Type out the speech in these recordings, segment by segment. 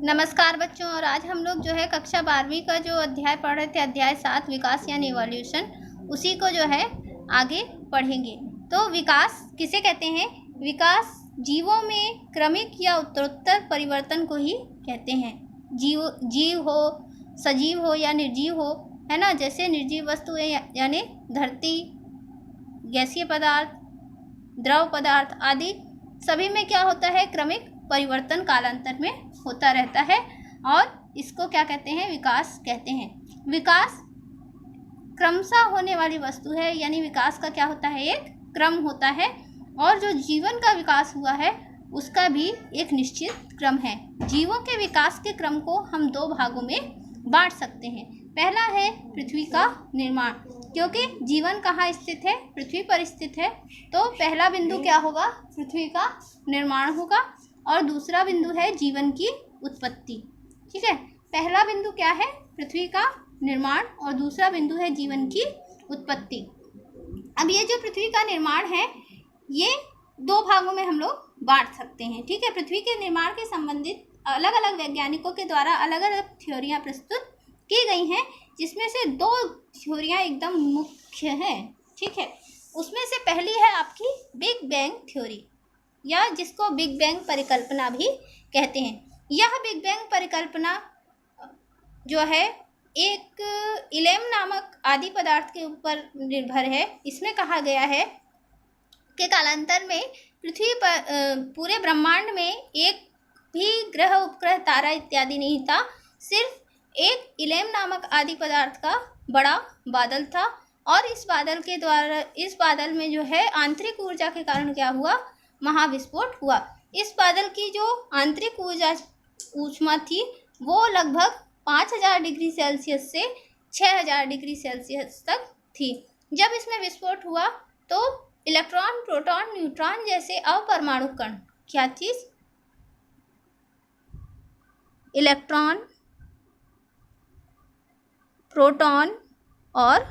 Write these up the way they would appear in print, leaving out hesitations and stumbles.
नमस्कार बच्चों। और आज हम लोग जो है कक्षा 12वीं का जो अध्याय पढ़ रहे थे, अध्याय 7 विकास यानी इवोल्यूशन, उसी को जो है आगे पढ़ेंगे। तो विकास किसे कहते हैं? विकास जीवों में क्रमिक या उत्तरोत्तर परिवर्तन को ही कहते हैं। जीव हो, सजीव हो या निर्जीव हो, है ना। जैसे निर्जीव वस्तुएं यानी धरती, गैसीय पदार्थ, द्रव पदार्थ आदि सभी में क्या होता है? क्रमिक परिवर्तन कालांतर में होता रहता है और इसको क्या कहते हैं? विकास कहते हैं। विकास क्रमशः होने वाली वस्तु है, यानी विकास का क्या होता है? एक क्रम होता है। और जो जीवन का विकास हुआ है उसका भी एक निश्चित क्रम है। जीवों के विकास के क्रम को हम दो भागों में बांट सकते हैं। पहला है पृथ्वी का निर्माण, क्योंकि जीवन कहाँ स्थित है? पृथ्वी पर स्थित है। तो पहला बिंदु क्या होगा? पृथ्वी का निर्माण होगा। और दूसरा बिंदु है जीवन की उत्पत्ति। ठीक है, पहला बिंदु क्या है? पृथ्वी का निर्माण और दूसरा बिंदु है जीवन की उत्पत्ति। अब ये जो पृथ्वी का निर्माण है, ये दो भागों में हम लोग बांट सकते हैं। ठीक है, पृथ्वी के निर्माण के संबंधित अलग अलग वैज्ञानिकों के द्वारा अलग अलग थ्योरियाँ प्रस्तुत की गई हैं, जिसमें से दो थ्योरियाँ एकदम मुख्य हैं। ठीक है, उसमें से पहली है आपकी बिग बैंग थ्योरी, या जिसको बिग बैंग परिकल्पना भी कहते हैं। यह बिग बैंग परिकल्पना जो है एक इलेम नामक आदि पदार्थ के ऊपर निर्भर है। इसमें कहा गया है कि कालांतर में पृथ्वी पर पूरे ब्रह्मांड में एक भी ग्रह, उपग्रह, तारा इत्यादि नहीं था। सिर्फ एक इलेम नामक आदि पदार्थ का बड़ा बादल था। और इस बादल में जो है आंतरिक ऊर्जा के कारण क्या हुआ? महाविस्फोट हुआ। इस बादल की जो आंतरिक ऊष्मा थी वो लगभग 5000 डिग्री सेल्सियस से 6000 डिग्री सेल्सियस तक थी। जब इसमें विस्फोट हुआ तो इलेक्ट्रॉन, प्रोटॉन, न्यूट्रॉन जैसे अपरमाणु कण, क्या चीज? इलेक्ट्रॉन, प्रोटॉन और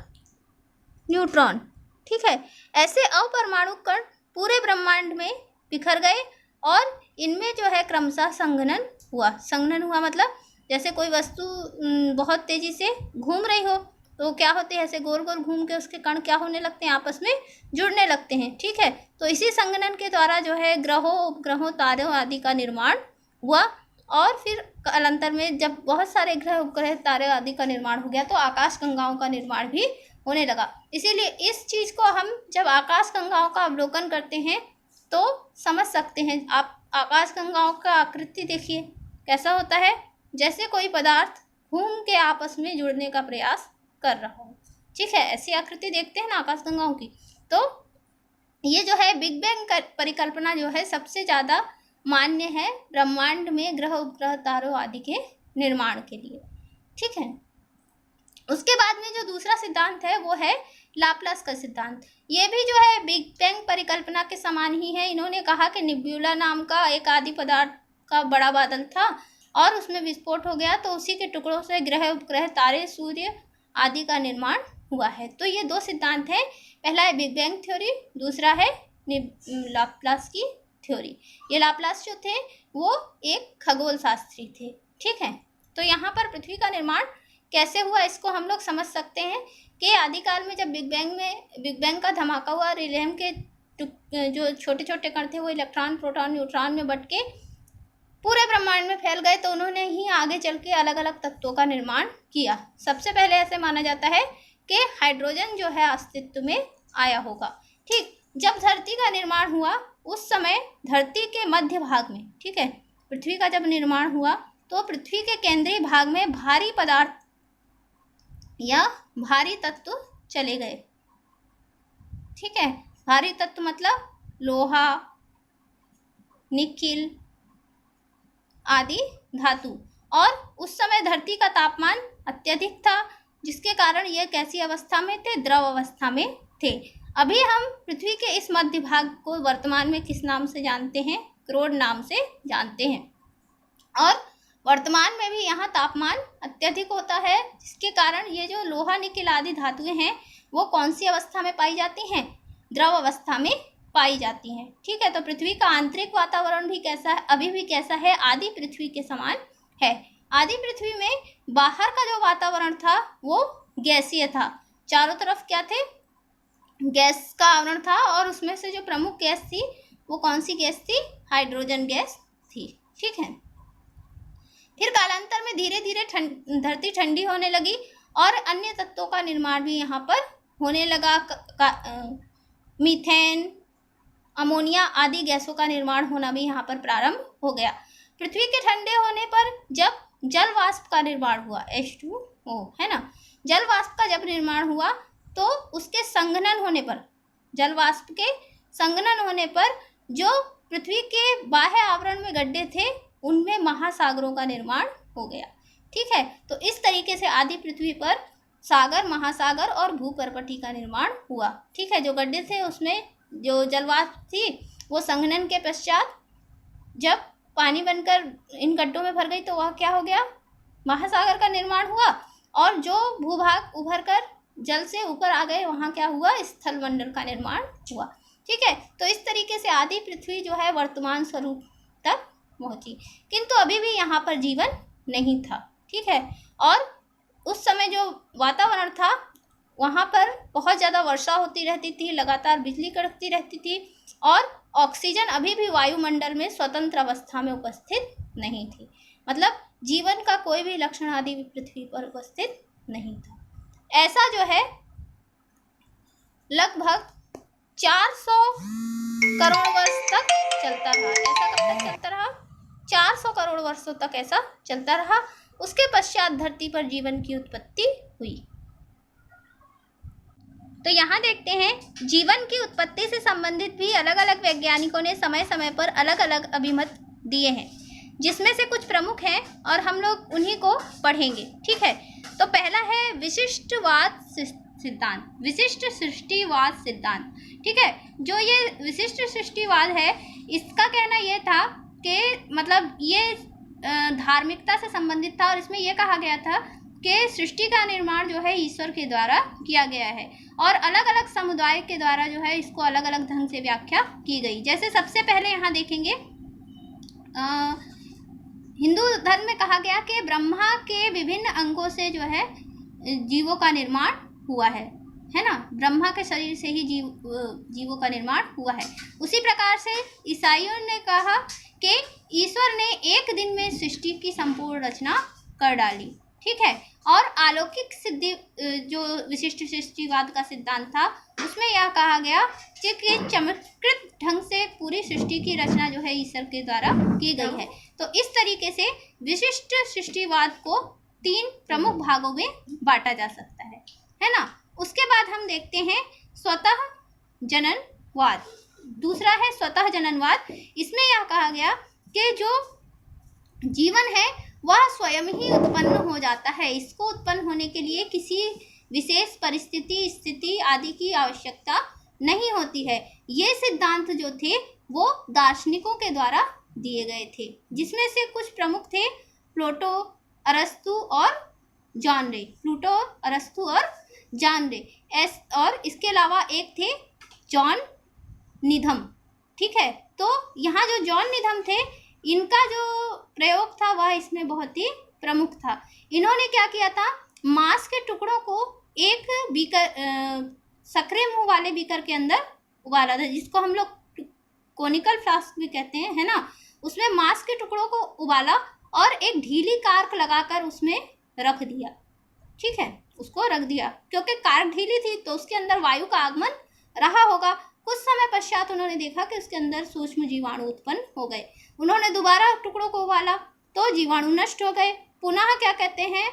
न्यूट्रॉन, ठीक है, ऐसे अपरमाणु कण पूरे ब्रह्मांड में बिखर गए और इनमें जो है क्रमशः संघनन हुआ। संघनन हुआ मतलब जैसे कोई वस्तु बहुत तेजी से घूम रही हो तो क्या होते हैं? ऐसे गोल गोल घूम के उसके कण क्या होने लगते हैं? आपस में जुड़ने लगते हैं। ठीक है, तो इसी संघनन के द्वारा जो है ग्रहों, उपग्रहों, तारों आदि का निर्माण हुआ। और फिर कालांतर में जब बहुत सारे ग्रह, उपग्रह, तारे आदि का निर्माण हो गया तो आकाश गंगाओं का निर्माण भी होने लगा। इसीलिए इस चीज़ को हम जब आकाश गंगाओं का अवलोकन करते हैं तो समझ सकते हैं। आप आकाश गंगाओं का आकृति देखिए, कैसा होता है? जैसे कोई पदार्थ घूम के आपस में जुड़ने का प्रयास कर रहा हो। ठीक है, ऐसी आकृति देखते हैं ना आकाश गंगाओं की। तो ये जो है बिग बैंग परिकल्पना जो है सबसे ज़्यादा मान्य है ब्रह्मांड में ग्रह, उपग्रह, तारों आदि के निर्माण के लिए। ठीक है, उसके बाद में जो दूसरा सिद्धांत है वो है लाप्लास का सिद्धांत। ये भी जो है बिग बैंग परिकल्पना के समान ही है। इन्होंने कहा कि निब्यूला नाम का एक आदि पदार्थ का बड़ा बादल था और उसमें विस्फोट हो गया, तो उसी के टुकड़ों से ग्रह, उपग्रह, तारे, सूर्य आदि का निर्माण हुआ है। तो ये दो सिद्धांत हैं। पहला है बिग बैंग थ्योरी, दूसरा है लाप्लास की थ्योरी। ये लाप्लास जो थे वो एक खगोल शास्त्री थे। ठीक है, तो यहाँ पर पृथ्वी का निर्माण कैसे हुआ इसको हम लोग समझ सकते हैं कि आदिकाल में जब बिग बैंग का धमाका हुआ, इलेम के जो छोटे छोटे कण थे वो इलेक्ट्रॉन, प्रोटॉन, न्यूट्रॉन में बट के पूरे ब्रह्मांड में फैल गए। तो उन्होंने ही आगे चल के अलग अलग तत्वों का निर्माण किया। सबसे पहले ऐसे माना जाता है कि हाइड्रोजन जो है अस्तित्व में आया होगा। ठीक, जब धरती का निर्माण हुआ उस समय धरती के मध्य भाग में, ठीक है, पृथ्वी का जब निर्माण हुआ तो पृथ्वी के केंद्रीय भाग में भारी पदार्थ या भारी तत्व चले गए। ठीक है, भारी तत्व मतलब लोहा, निकिल आदि धातु। और उस समय धरती का तापमान अत्यधिक था, जिसके कारण यह कैसी अवस्था में थे? द्रव अवस्था में थे। अभी हम पृथ्वी के इस मध्य भाग को वर्तमान में किस नाम से जानते हैं? क्रोड नाम से जानते हैं। और वर्तमान में भी यहाँ तापमान अत्यधिक होता है, जिसके कारण ये जो लोहा, निकिल आदि धातुएं हैं वो कौन सी अवस्था में पाई जाती हैं? द्रव अवस्था में पाई जाती हैं। ठीक है, तो पृथ्वी का आंतरिक वातावरण भी कैसा है? अभी भी कैसा है? आदि पृथ्वी के समान है। आदि पृथ्वी में बाहर का जो वातावरण था वो गैसीय था, चारों तरफ क्या थे, गैस का आवरण था, और उसमें से जो प्रमुख गैस थी वो कौन सी गैस थी, हाइड्रोजन गैस थी। ठीक है। फिर कालांतर में धीरे धीरे धरती ठंडी होने लगी और अन्य तत्वों का निर्माण भी यहाँ पर होने लगा। मीथेन, अमोनिया आदि गैसों का निर्माण होना भी यहाँ पर प्रारंभ हो गया। पृथ्वी के ठंडे होने पर जब जल वाष्प का निर्माण हुआ, H2O, है ना, जल वाष्प का जब निर्माण हुआ तो उसके संघनन होने पर, जल वाष्प के संघनन होने पर जो पृथ्वी के बाह्य आवरण में गड्ढे थे उनमें महासागरों का निर्माण हो गया। ठीक है। तो इस तरीके से आदि पृथ्वी पर सागर, महासागर और भूपर्वती का निर्माण हुआ। ठीक है। जो गड्ढे थे उसमें जो जलवाष्प थी वो संघनन के पश्चात जब पानी बनकर इन गड्ढों में भर गई तो वह क्या हो गया, महासागर का निर्माण हुआ, और जो भूभाग उभर कर जल से ऊपर आ गए वहाँ क्या हुआ, स्थल मंडल का निर्माण हुआ। ठीक है। तो इस तरीके से आदि पृथ्वी जो है वर्तमान स्वरूप तक पहुंची, किंतु अभी भी यहाँ पर जीवन नहीं था। ठीक है। और उस समय जो वातावरण था वहाँ पर बहुत ज़्यादा वर्षा होती रहती थी, लगातार बिजली कड़कती रहती थी, और ऑक्सीजन अभी भी वायुमंडल में स्वतंत्र अवस्था में उपस्थित नहीं थी। मतलब जीवन का कोई भी लक्षण आदि पृथ्वी पर उपस्थित नहीं था। ऐसा जो है लगभग 400 करोड़ वर्ष तक चलता रहा। ऐसा कब तक चलता रहा, 400 करोड़ वर्षों तक ऐसा चलता रहा। उसके पश्चात धरती पर जीवन की उत्पत्ति हुई। तो यहाँ देखते हैं जीवन की उत्पत्ति से संबंधित भी अलग अलग वैज्ञानिकों ने समय समय पर अलग अलग अभिमत दिए हैं, जिसमें से कुछ प्रमुख हैं और हम लोग उन्हीं को पढ़ेंगे। ठीक है। तो पहला है विशिष्टवाद सिद्धांत, विशिष्ट सृष्टिवाद सिद्धांत। ठीक है। जो ये विशिष्ट सृष्टिवाद है इसका कहना यह था कि मतलब ये धार्मिकता से संबंधित था, और इसमें यह कहा गया था कि सृष्टि का निर्माण जो है ईश्वर के द्वारा किया गया है, और अलग अलग समुदाय के द्वारा जो है इसको अलग अलग ढंग से व्याख्या की गई। जैसे सबसे पहले यहाँ देखेंगे हिंदू धर्म में कहा गया कि ब्रह्मा के विभिन्न अंगों से जो है जीवों का निर्माण हुआ है ना, ब्रह्मा के शरीर से ही जीवों का निर्माण हुआ है। उसी प्रकार से ईसाइयों ने कहा कि ईश्वर ने एक दिन में सृष्टि की संपूर्ण रचना कर डाली। ठीक है। और अलौकिक सिद्धि जो विशिष्ट सृष्टिवाद का सिद्धांत था उसमें यह कहा गया कि चमत्कृत ढंग से पूरी सृष्टि की रचना जो है ईश्वर के द्वारा की गई है। तो इस तरीके से विशिष्ट सृष्टिवाद को 3 प्रमुख भागों में बांटा जा सकता है ना। उसके बाद हम देखते हैं स्वतः जननवाद। दूसरा है स्वतः जननवाद। इसमें यह कहा गया कि जो जीवन है वह स्वयं ही उत्पन्न हो जाता है, इसको उत्पन्न होने के लिए किसी विशेष परिस्थिति, स्थिति आदि की आवश्यकता नहीं होती है। ये सिद्धांत जो थे वो दार्शनिकों के द्वारा दिए गए थे, जिसमें से कुछ प्रमुख थे प्लेटो, अरस्तु और जॉन रे। प्लेटो, अरस्तु और जॉन रे। और इसके अलावा एक थे जॉन निधम। ठीक है। तो यहाँ जो जॉन निधम थे इनका जो प्रयोग था वह इसमें बहुत ही प्रमुख था। इन्होंने क्या किया था, मांस के टुकड़ों को एक बीकर, सकरे मुंह वाले बीकर के अंदर उबाला था, जिसको हम लोग कोनिकल फ्लास्क भी कहते हैं, है ना। उसमें मांस के टुकड़ों को उबाला और एक ढीली कार्क लगाकर उसमें रख दिया। ठीक है। उसको रख दिया क्योंकि कार्क ढीली थी तो उसके अंदर वायु का आगमन रहा होगा। कुछ समय पश्चात उन्होंने देखा कि उसके अंदर सूक्ष्म जीवाणु उत्पन्न हो गए। उन्होंने दोबारा टुकड़ों को उबाला तो जीवाणु नष्ट हो गए। पुनः क्या कहते हैं,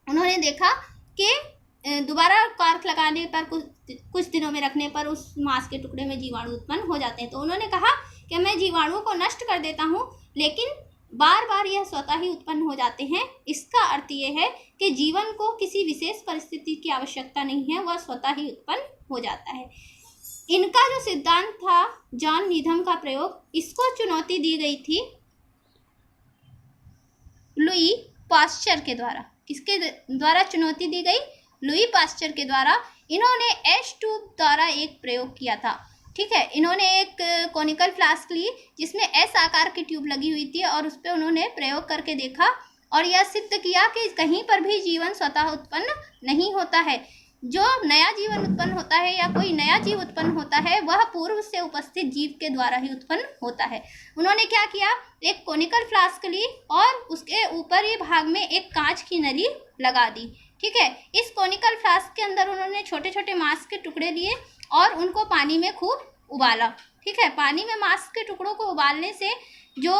उन्होंने देखा कि दोबारा कार्क लगाने पर कुछ दिनों में रखने पर उस मांस के टुकड़े में जीवाणु उत्पन्न हो जाते हैं। तो उन्होंने कहा कि मैं जीवाणुओं को नष्ट कर देता हूँ, लेकिन बार बार यह स्वतः ही उत्पन्न हो जाते हैं। इसका अर्थ ये है कि जीवन को किसी विशेष परिस्थिति की आवश्यकता नहीं है, वह स्वतः ही उत्पन्न हो जाता है। इनका जो सिद्धांत था जॉन निधम का प्रयोग, इसको चुनौती दी गई थी लुई पास्चर के द्वारा। किसके द्वारा चुनौती दी गई, लुई पास्चर के द्वारा। इन्होंने H2 द्वारा एक प्रयोग किया था। ठीक है। इन्होंने एक कॉनिकल फ्लास्क ली जिसमें एस आकार की ट्यूब लगी हुई थी और उस पर उन्होंने प्रयोग करके देखा और यह सिद्ध किया कि कहीं पर भी जीवन स्वतः उत्पन्न नहीं होता है। जो नया जीवन उत्पन्न होता है या कोई नया जीव उत्पन्न होता है वह पूर्व से उपस्थित जीव के द्वारा ही उत्पन्न होता है। उन्होंने क्या किया, एक कॉनिकल फ्लास्क ली और उसके ऊपरी भाग में एक कांच की नली लगा दी। ठीक है। इस कॉनिकल फ्लास्क के अंदर उन्होंने छोटे छोटे मांस के टुकड़े लिए और उनको पानी में खूब उबाला। ठीक है। पानी में मांस के टुकड़ों को उबालने से जो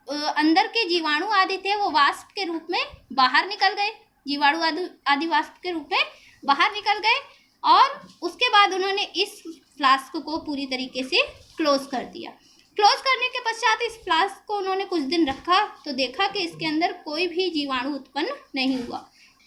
अंदर के जीवाणु आदि थे वो वाष्प के रूप में बाहर निकल गए, जीवाणु आदि वाष्प के रूप में बाहर निकल गए और उसके बाद उन्होंने इस फ्लास्क को पूरी तरीके से क्लोज कर दिया। क्लोज करने के पश्चात इस फ्लास्क को उन्होंने कुछ दिन रखा तो देखा कि इसके अंदर कोई भी जीवाणु उत्पन्न नहीं हुआ।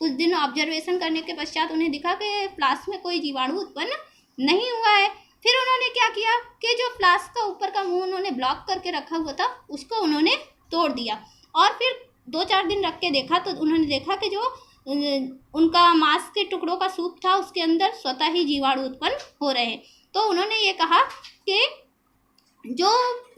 कुछ दिन ऑब्जर्वेशन करने के पश्चात उन्हें दिखा कि फ्लास्क में कोई जीवाणु उत्पन्न नहीं हुआ है। फिर उन्होंने क्या किया कि जो फ्लास्क का ऊपर का मुंह उन्होंने ब्लॉक करके रखा हुआ था उसको उन्होंने तोड़ दिया और फिर 2-4 दिन रख के देखा तो उन्होंने देखा कि जो उनका मांस के टुकड़ों का सूप था उसके अंदर स्वतः ही जीवाणु उत्पन्न हो रहे हैं। तो उन्होंने ये कहा कि जो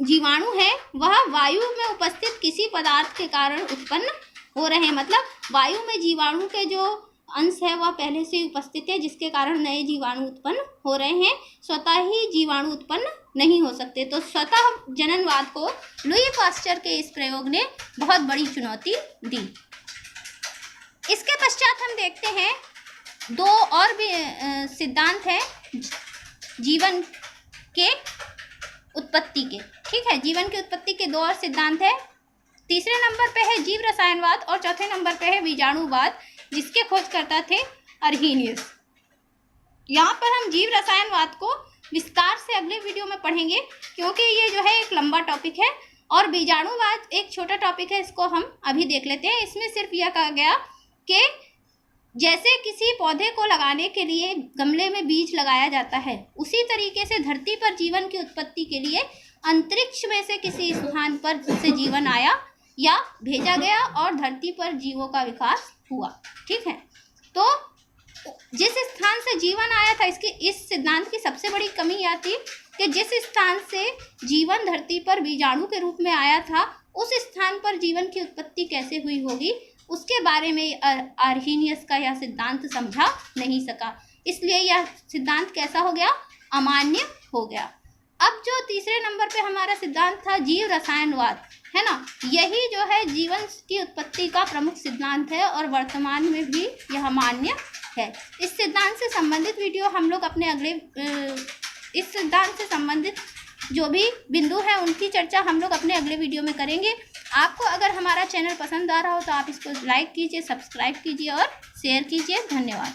जीवाणु है वह वायु में उपस्थित किसी पदार्थ के कारण उत्पन्न हो रहे हैं। मतलब वायु में जीवाणु के जो अंश है वह पहले से ही उपस्थित है जिसके कारण नए जीवाणु उत्पन्न हो रहे हैं, स्वतः ही जीवाणु उत्पन्न नहीं हो सकते। तो स्वतः जननवाद को लुई पास्चर के इस प्रयोग ने बहुत बड़ी चुनौती दी। इसके पश्चात हम देखते हैं 2 और भी सिद्धांत हैं जीवन के उत्पत्ति के। ठीक है। जीवन की उत्पत्ति के 2 और सिद्धांत हैं। तीसरे नंबर पे है जीव रसायनवाद और चौथे नंबर पे है बीजाणुवाद जिसके खोजकर्ता थे अर्हीनियस। यहाँ पर हम जीव रसायनवाद को विस्तार से अगले वीडियो में पढ़ेंगे क्योंकि ये जो है एक लंबा टॉपिक है और बीजाणुवाद एक छोटा टॉपिक है, इसको हम अभी देख लेते हैं। इसमें सिर्फ यह कहा गया कि जैसे किसी पौधे को लगाने के लिए गमले में बीज लगाया जाता है उसी तरीके से धरती पर जीवन की उत्पत्ति के लिए अंतरिक्ष में से किसी स्थान पर से जीवन आया या भेजा गया और धरती पर जीवों का विकास हुआ। ठीक है। तो जिस स्थान से जीवन आया था, इस सिद्धांत की सबसे बड़ी यह थी कि जिस स्थान से जीवन धरती पर बीजाणु के रूप में आया था उस स्थान पर जीवन की उत्पत्ति कैसे हुई होगी उसके बारे में अर्हीनियस का यह सिद्धांत समझा नहीं सका, इसलिए यह सिद्धांत कैसा हो गया, अमान्य हो गया। अब जो तीसरे नंबर पे हमारा सिद्धांत था जीव रसायनवाद, है ना, यही जो है जीवन की उत्पत्ति का प्रमुख सिद्धांत है और वर्तमान में भी यह मान्य है। इस सिद्धांत से संबंधित वीडियो हम लोग अपने अगले इस सिद्धांत से संबंधित जो भी बिंदु है उनकी चर्चा हम लोग अपने अगले वीडियो में करेंगे। आपको अगर हमारा चैनल पसंद आ रहा हो तो आप इसको लाइक कीजिए, सब्सक्राइब कीजिए और शेयर कीजिए। धन्यवाद।